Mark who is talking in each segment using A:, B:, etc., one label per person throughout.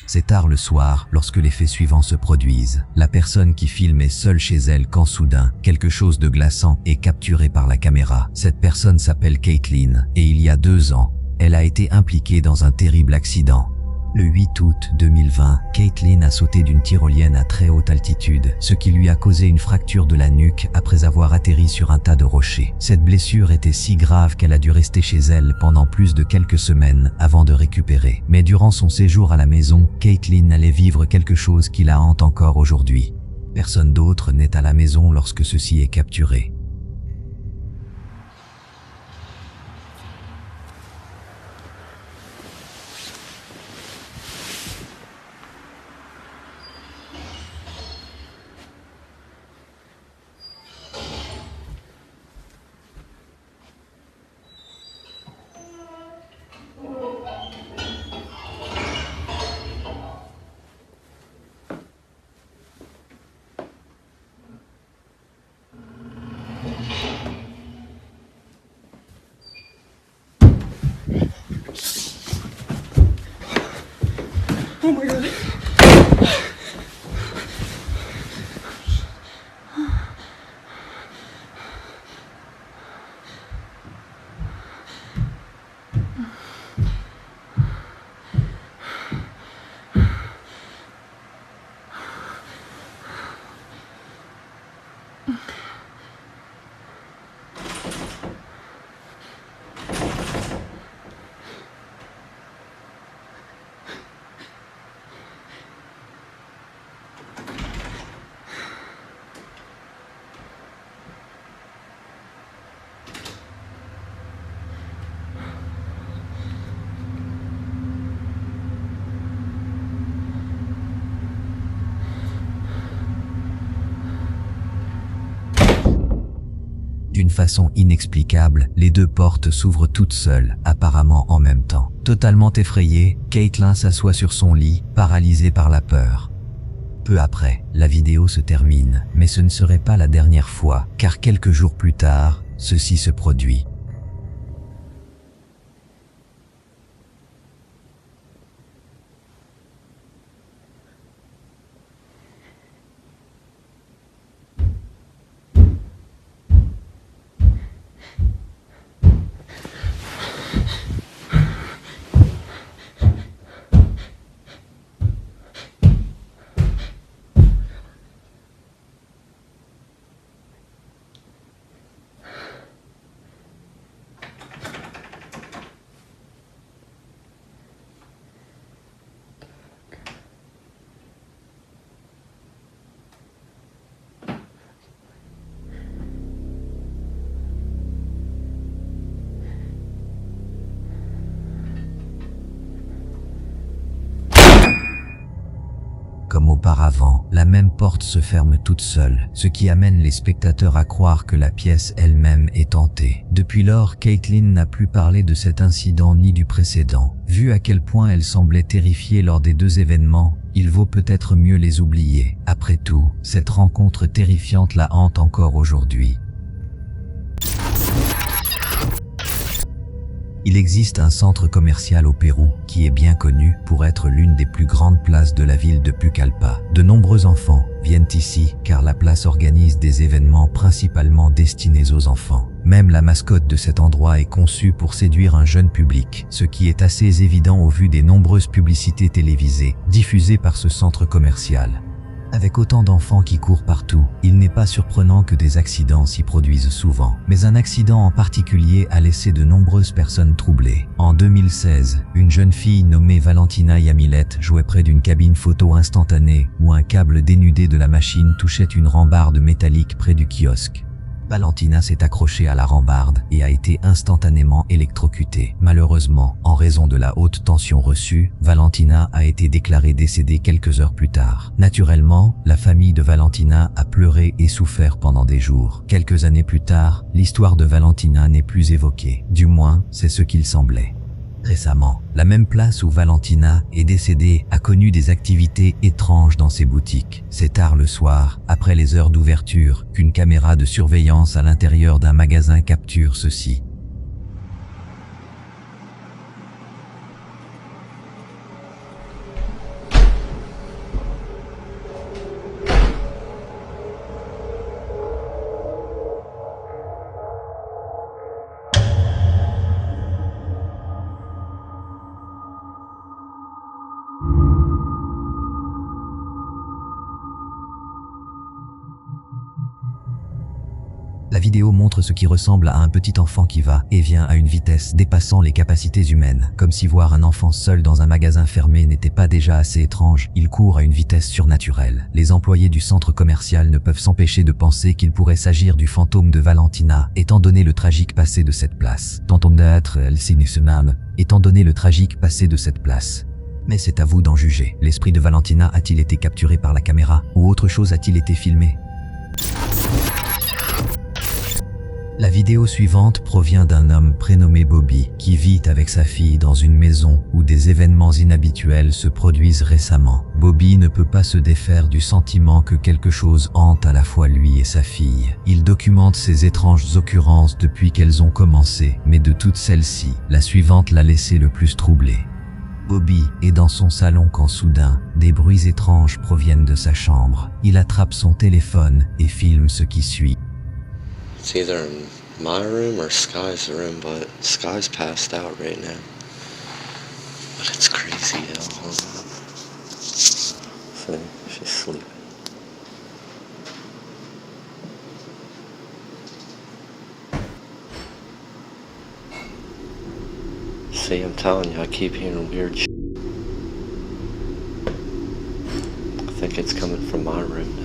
A: C'est tard le soir lorsque les faits suivants se produisent. La personne qui filme est seule chez elle quand soudain, quelque chose de glaçant est capturé par la caméra. Cette personne s'appelle Caitlin et il y a 2 ans, elle a été impliquée dans un terrible accident. Le 8 août 2020, Caitlin a sauté d'une tyrolienne à très haute altitude, ce qui lui a causé une fracture de la nuque après avoir atterri sur un tas de rochers. Cette blessure était si grave qu'elle a dû rester chez elle pendant plus de quelques semaines avant de récupérer. Mais durant son séjour à la maison, Caitlin allait vivre quelque chose qui la hante encore aujourd'hui. Personne d'autre n'est à la maison lorsque ceci est capturé.
B: Oh my god.
A: D'une façon inexplicable, les 2 portes s'ouvrent toutes seules, apparemment en même temps. Totalement effrayée, Caitlin s'assoit sur son lit, paralysée par la peur. Peu après, la vidéo se termine, mais ce ne serait pas la dernière fois, car quelques jours plus tard, ceci se produit. Comme auparavant, la même porte se ferme toute seule, ce qui amène les spectateurs à croire que la pièce elle-même est hantée. Depuis lors, Caitlin n'a plus parlé de cet incident ni du précédent. Vu à quel point elle semblait terrifiée lors des 2 événements, il vaut peut-être mieux les oublier. Après tout, cette rencontre terrifiante la hante encore aujourd'hui. Il existe un centre commercial au Pérou qui est bien connu pour être l'une des plus grandes places de la ville de Pucallpa. De nombreux enfants viennent ici car la place organise des événements principalement destinés aux enfants. Même la mascotte de cet endroit est conçue pour séduire un jeune public, ce qui est assez évident au vu des nombreuses publicités télévisées diffusées par ce centre commercial. Avec autant d'enfants qui courent partout, il n'est pas surprenant que des accidents s'y produisent souvent. Mais un accident en particulier a laissé de nombreuses personnes troublées. En 2016, une jeune fille nommée Valentina Yamilette jouait près d'une cabine photo instantanée où un câble dénudé de la machine touchait une rambarde métallique près du kiosque. Valentina s'est accrochée à la rambarde et a été instantanément électrocutée. Malheureusement, en raison de la haute tension reçue, Valentina a été déclarée décédée quelques heures plus tard. Naturellement, la famille de Valentina a pleuré et souffert pendant des jours. Quelques années plus tard, l'histoire de Valentina n'est plus évoquée. Du moins, c'est ce qu'il semblait. Récemment, la même place où Valentina est décédée a connu des activités étranges dans ses boutiques. C'est tard le soir, après les heures d'ouverture, qu'une caméra de surveillance à l'intérieur d'un magasin capture ceci. vidéo montre ce qui ressemble à un petit enfant qui va et vient à une vitesse dépassant les capacités humaines. Comme si voir un enfant seul dans un magasin fermé n'était pas déjà assez étrange, il court à une vitesse surnaturelle. Les employés du centre commercial ne peuvent s'empêcher de penser qu'il pourrait s'agir du fantôme de Valentina, étant donné le tragique passé de cette place. Étant donné le tragique passé de cette place. Mais c'est à vous d'en juger. L'esprit de Valentina a-t-il été capturé par la caméra ou autre chose a-t-il été filmé? La vidéo suivante provient d'un homme prénommé Bobby qui vit avec sa fille dans une maison où des événements inhabituels se produisent récemment. Bobby ne peut pas se défaire du sentiment que quelque chose hante à la fois lui et sa fille. Il documente ces étranges occurrences depuis qu'elles ont commencé, mais de toutes celles-ci, la suivante l'a laissé le plus troublé. Bobby est dans son salon quand soudain, des bruits étranges proviennent de sa chambre. Il attrape son téléphone et filme ce qui suit.
B: It's either in my room or Sky's room, but Sky's passed out right now. But it's crazy, Hold on. See, she's sleeping. See, I'm telling you, I keep hearing weird shit. I think it's coming from my room now.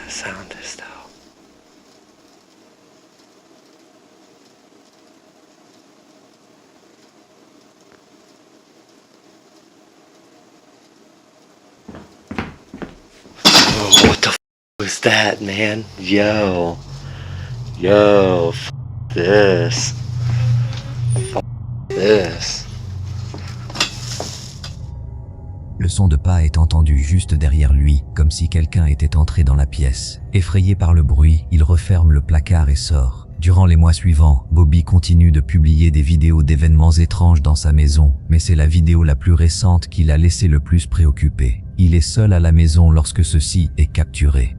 B: Sound is though. Oh, what the was that, man? Yo, this, this.
A: Le son de pas est entendu juste derrière lui, comme si quelqu'un était entré dans la pièce. Effrayé par le bruit, il referme le placard et sort. Durant les mois suivants, Bobby continue de publier des vidéos d'événements étranges dans sa maison, mais c'est la vidéo la plus récente qui l'a laissé le plus préoccupé. Il est seul à la maison lorsque ceci est capturé.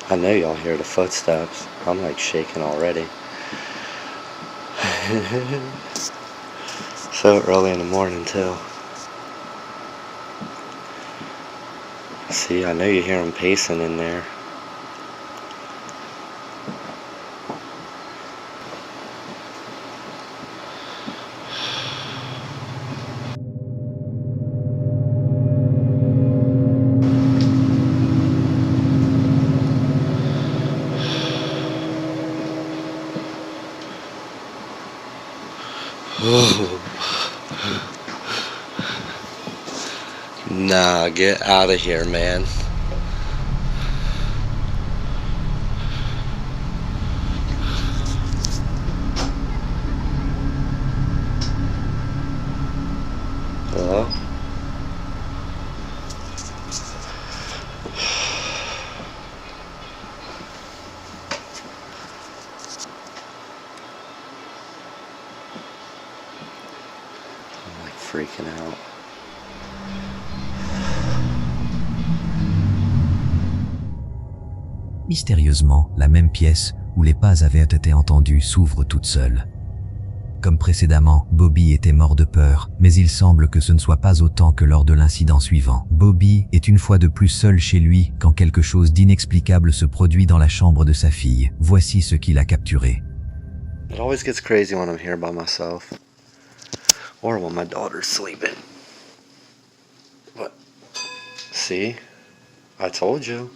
B: I know y'all hear the footsteps. I'm like shaking already. So early in the morning too. See, I know you hear him pacing in there. Nah, get out of here, man. Hello? I'm like freaking out.
A: Mystérieusement, la même pièce où les pas avaient été entendus s'ouvre toute seule. Comme précédemment, Bobby était mort de peur, mais il semble que ce ne soit pas autant que lors de l'incident suivant. Bobby est une fois de plus seul chez lui quand quelque chose d'inexplicable se produit dans la chambre de sa fille. Voici ce qu'il a capturé.
B: It always gets crazy when I'm here by myself. Or when my daughter's sleeping. What? See? I told you.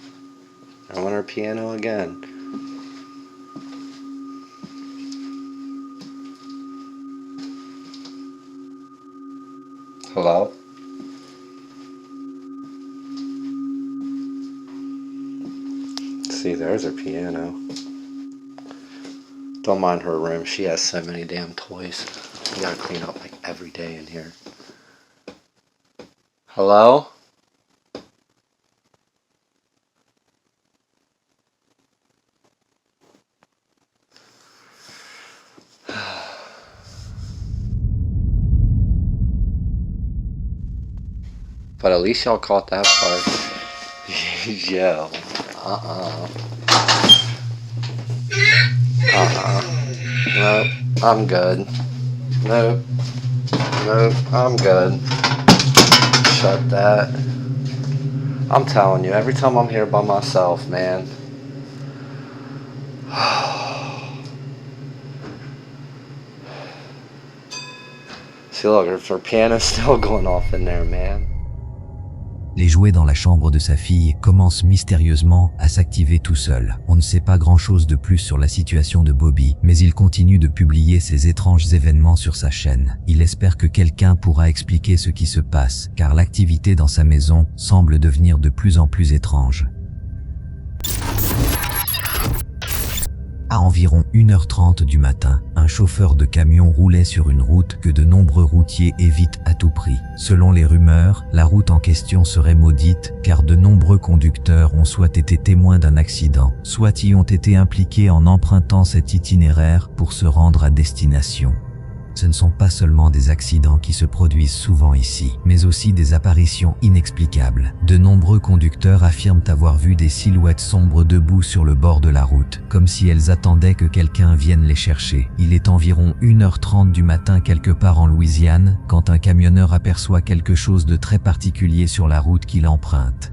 B: I want her piano again. Hello? See, there's her piano. Don't mind her room. She has so many damn toys. You gotta clean up like every day in here. Hello? But at least y'all caught that part. Yo. Nope, I'm good. Nope, I'm good. Shut that. I'm telling you, every time I'm here by myself, man. See, look, her piano's still going off in there, man.
A: Les jouets dans la chambre de sa fille commencent mystérieusement à s'activer tout seuls. On ne sait pas grand-chose de plus sur la situation de Bobby, mais il continue de publier ces étranges événements sur sa chaîne. Il espère que quelqu'un pourra expliquer ce qui se passe, car l'activité dans sa maison semble devenir de plus en plus étrange. À environ 1h30 du matin, un chauffeur de camion roulait sur une route que de nombreux routiers évitent à tout prix. Selon les rumeurs, la route en question serait maudite car de nombreux conducteurs ont soit été témoins d'un accident, soit y ont été impliqués en empruntant cet itinéraire pour se rendre à destination. Ce ne sont pas seulement des accidents qui se produisent souvent ici, mais aussi des apparitions inexplicables. De nombreux conducteurs affirment avoir vu des silhouettes sombres debout sur le bord de la route, comme si elles attendaient que quelqu'un vienne les chercher. Il est environ 1h30 du matin quelque part en Louisiane, quand un camionneur aperçoit quelque chose de très particulier sur la route qu'il emprunte.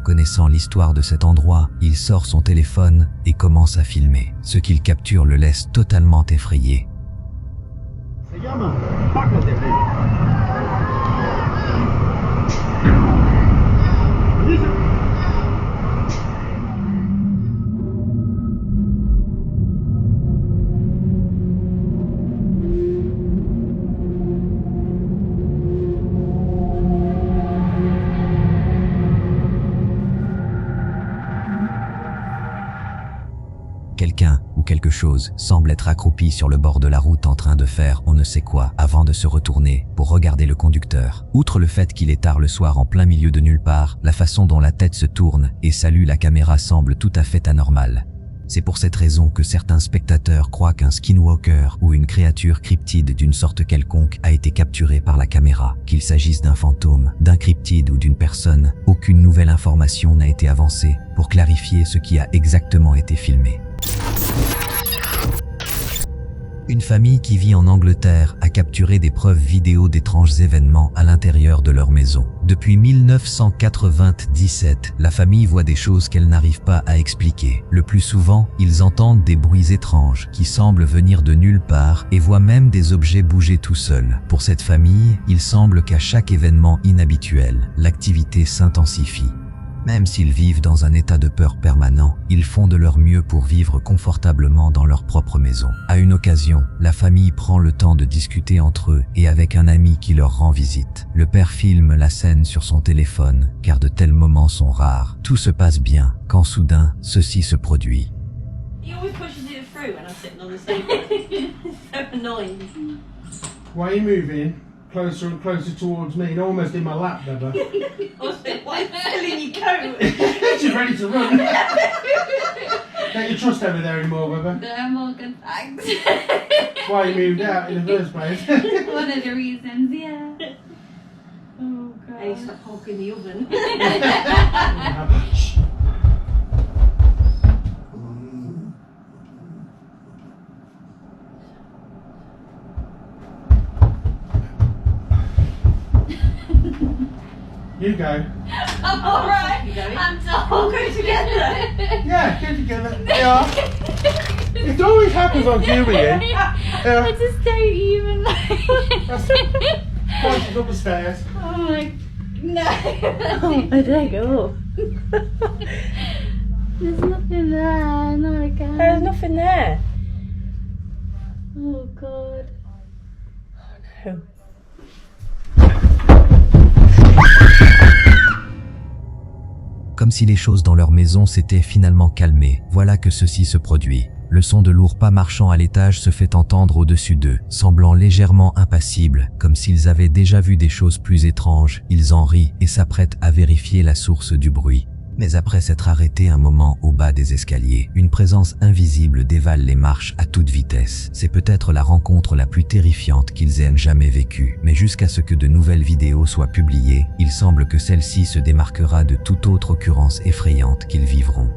A: Connaissant l'histoire de cet endroit, il sort son téléphone et commence à filmer. Ce qu'il capture le laisse totalement effrayé.
C: Se llama Paco de Rey.
A: Quelqu'un ou quelque chose semble être accroupi sur le bord de la route en train de faire on ne sait quoi avant de se retourner pour regarder le conducteur. Outre le fait qu'il est tard le soir en plein milieu de nulle part, la façon dont la tête se tourne et salue la caméra semble tout à fait anormale. C'est pour cette raison que certains spectateurs croient qu'un skinwalker ou une créature cryptide d'une sorte quelconque a été capturé par la caméra. Qu'il s'agisse d'un fantôme, d'un cryptide ou d'une personne, aucune nouvelle information n'a été avancée pour clarifier ce qui a exactement été filmé. Une famille qui vit en Angleterre a capturé des preuves vidéo d'étranges événements à l'intérieur de leur maison. Depuis 1997, la famille voit des choses qu'elle n'arrive pas à expliquer. Le plus souvent, ils entendent des bruits étranges qui semblent venir de nulle part et voient même des objets bouger tout seuls. Pour cette famille, il semble qu'à chaque événement inhabituel, l'activité s'intensifie. Même s'ils vivent dans un état de peur permanent, ils font de leur mieux pour vivre confortablement dans leur propre maison. À une occasion, la famille prend le temps de discuter entre eux et avec un ami qui leur rend visite. Le père filme la scène sur son téléphone, car de tels moments sont rares. Tout se passe bien, quand soudain, ceci se produit.
D: He always pushes it through when I'm sitting on the sofa. It's so annoying.
C: Why are you moving closer and closer towards me and almost in my lap, Bubba?
D: Why is it in your coat?
C: She's ready to run. Don't you trust over there anymore, Bubba?
E: No more good thanks.
C: Why you moved out in the first place?
E: One of the reasons, yeah. Oh god.
D: And he's like hogging the oven.
C: Shh. You go.
E: I'm alright.
D: You going?
E: I'm done.
D: We'll go together.
C: Yeah, get together. Yeah. It always happens on Cuba, yeah.
E: I just don't even
C: Why she's up the stairs?
E: Oh my no.
D: I don't go.
E: There's nothing there, not again.
D: There's nothing there.
E: Oh god.
D: No.
A: Comme si les choses dans leur maison s'étaient finalement calmées, voilà que ceci se produit. Le son de lourds pas marchant à l'étage se fait entendre au-dessus d'eux, semblant légèrement impassibles, comme s'ils avaient déjà vu des choses plus étranges. Ils en rient et s'apprêtent à vérifier la source du bruit. Mais après s'être arrêté un moment au bas des escaliers, une présence invisible dévale les marches à toute vitesse. C'est peut-être la rencontre la plus terrifiante qu'ils aient jamais vécue. Mais jusqu'à ce que de nouvelles vidéos soient publiées, il semble que celle-ci se démarquera de toute autre occurrence effrayante qu'ils vivront.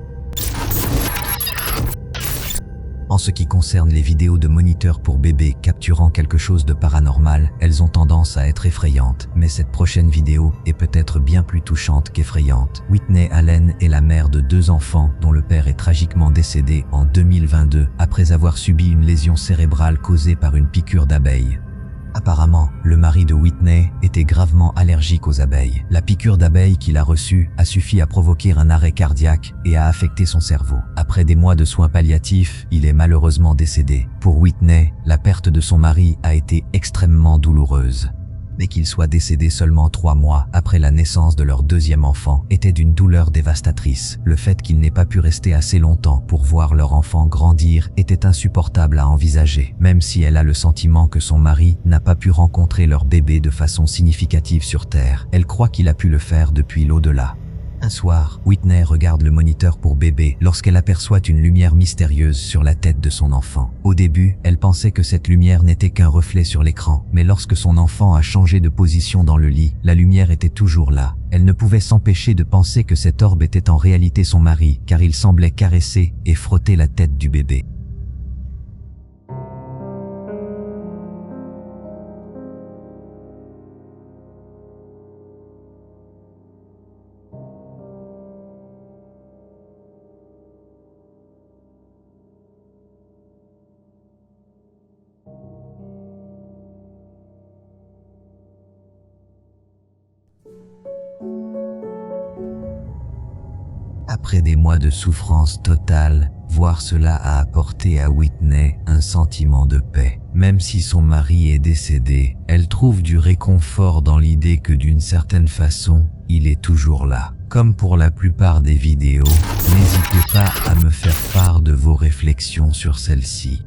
A: En ce qui concerne les vidéos de moniteurs pour bébés capturant quelque chose de paranormal, elles ont tendance à être effrayantes, mais cette prochaine vidéo est peut-être bien plus touchante qu'effrayante. Whitney Allen est la mère de 2 enfants dont le père est tragiquement décédé en 2022 après avoir subi une lésion cérébrale causée par une piqûre d'abeille. Apparemment, le mari de Whitney était gravement allergique aux abeilles. La piqûre d'abeille qu'il a reçue a suffi à provoquer un arrêt cardiaque et à affecter son cerveau. Après des mois de soins palliatifs, il est malheureusement décédé. Pour Whitney, la perte de son mari a été extrêmement douloureuse. Mais qu'il soit décédé seulement 3 mois après la naissance de leur 2e enfant était d'une douleur dévastatrice. Le fait qu'il n'ait pas pu rester assez longtemps pour voir leur enfant grandir était insupportable à envisager, même si elle a le sentiment que son mari n'a pas pu rencontrer leur bébé de façon significative sur Terre. Elle croit qu'il a pu le faire depuis l'au-delà. Un soir, Whitney regarde le moniteur pour bébé lorsqu'elle aperçoit une lumière mystérieuse sur la tête de son enfant. Au début, elle pensait que cette lumière n'était qu'un reflet sur l'écran, mais lorsque son enfant a changé de position dans le lit, la lumière était toujours là. Elle ne pouvait s'empêcher de penser que cet orbe était en réalité son mari, car il semblait caresser et frotter la tête du bébé. Après des mois de souffrance totale, voir cela a apporté à Whitney un sentiment de paix. Même si son mari est décédé, elle trouve du réconfort dans l'idée que d'une certaine façon, il est toujours là. Comme pour la plupart des vidéos, n'hésitez pas à me faire part de vos réflexions sur celle-ci.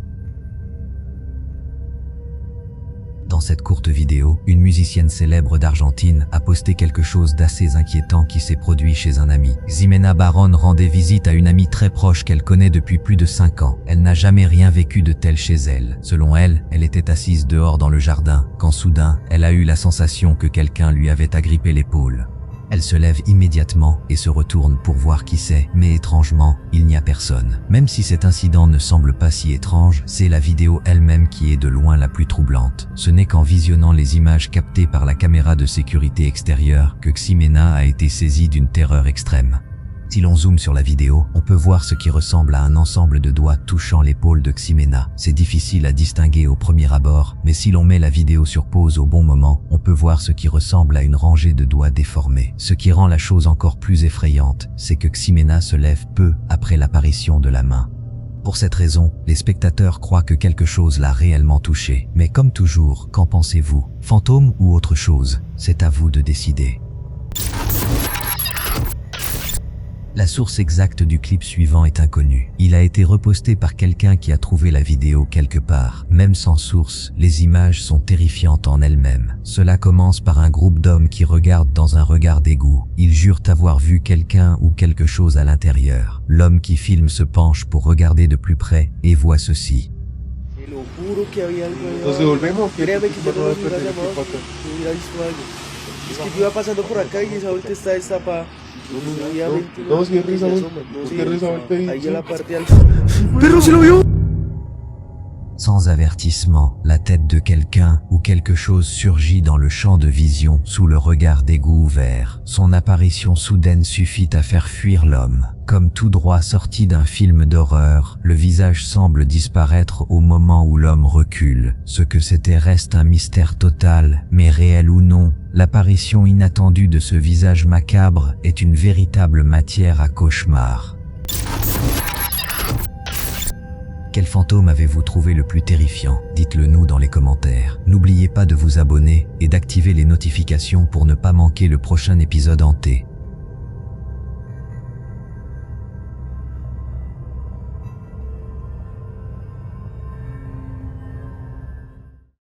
A: Dans cette courte vidéo, une musicienne célèbre d'Argentine a posté quelque chose d'assez inquiétant qui s'est produit chez un ami. Ximena Barón rendait visite à une amie très proche qu'elle connaît depuis plus de 5 ans. Elle n'a jamais rien vécu de tel chez elle. Selon elle, elle était assise dehors dans le jardin, quand soudain, elle a eu la sensation que quelqu'un lui avait agrippé l'épaule. Elle se lève immédiatement et se retourne pour voir qui c'est, mais étrangement, il n'y a personne. Même si cet incident ne semble pas si étrange, c'est la vidéo elle-même qui est de loin la plus troublante. Ce n'est qu'en visionnant les images captées par la caméra de sécurité extérieure que Ximena a été saisie d'une terreur extrême. Si l'on zoome sur la vidéo, on peut voir ce qui ressemble à un ensemble de doigts touchant l'épaule de Ximena. C'est difficile à distinguer au premier abord, mais si l'on met la vidéo sur pause au bon moment, on peut voir ce qui ressemble à une rangée de doigts déformés. Ce qui rend la chose encore plus effrayante, c'est que Ximena se lève peu après l'apparition de la main. Pour cette raison, les spectateurs croient que quelque chose l'a réellement touché. Mais comme toujours, qu'en pensez-vous? Fantôme ou autre chose? C'est à vous de décider. La source exacte du clip suivant est inconnue. Il a été reposté par quelqu'un qui a trouvé la vidéo quelque part. Même sans source, les images sont terrifiantes en elles-mêmes. Cela commence par un groupe d'hommes qui regardent dans un regard d'égout. Ils jurent avoir vu quelqu'un ou quelque chose à l'intérieur. L'homme qui filme se penche pour regarder de plus près et voit ceci.
F: Te lo juro que había algo ahí.
G: ¿Nos devolvemos?
F: Créame que yo no
G: Por
F: los hubiera
G: favor,
F: llamado
G: por
F: si hubiera visto algo. Es que yo iba pasando por acá y esa vuelta está destapada. Obviamente
G: no, si es
F: se
G: risa,
F: asoma.
G: es
F: Sí,
G: que risa, vuelta ahí.
F: ahí en la parte al
G: ¡Perro, se lo vio!
A: Sans avertissement, la tête de quelqu'un ou quelque chose surgit dans le champ de vision sous le regard d'égout ouvert. Son apparition soudaine suffit à faire fuir l'homme. Comme tout droit sorti d'un film d'horreur, le visage semble disparaître au moment où l'homme recule. Ce que c'était reste un mystère total, mais réel ou non, l'apparition inattendue de ce visage macabre est une véritable matière à cauchemar. Quel fantôme avez-vous trouvé le plus terrifiant? Dites-le nous dans les commentaires. N'oubliez pas de vous abonner et d'activer les notifications pour ne pas manquer le prochain épisode hanté.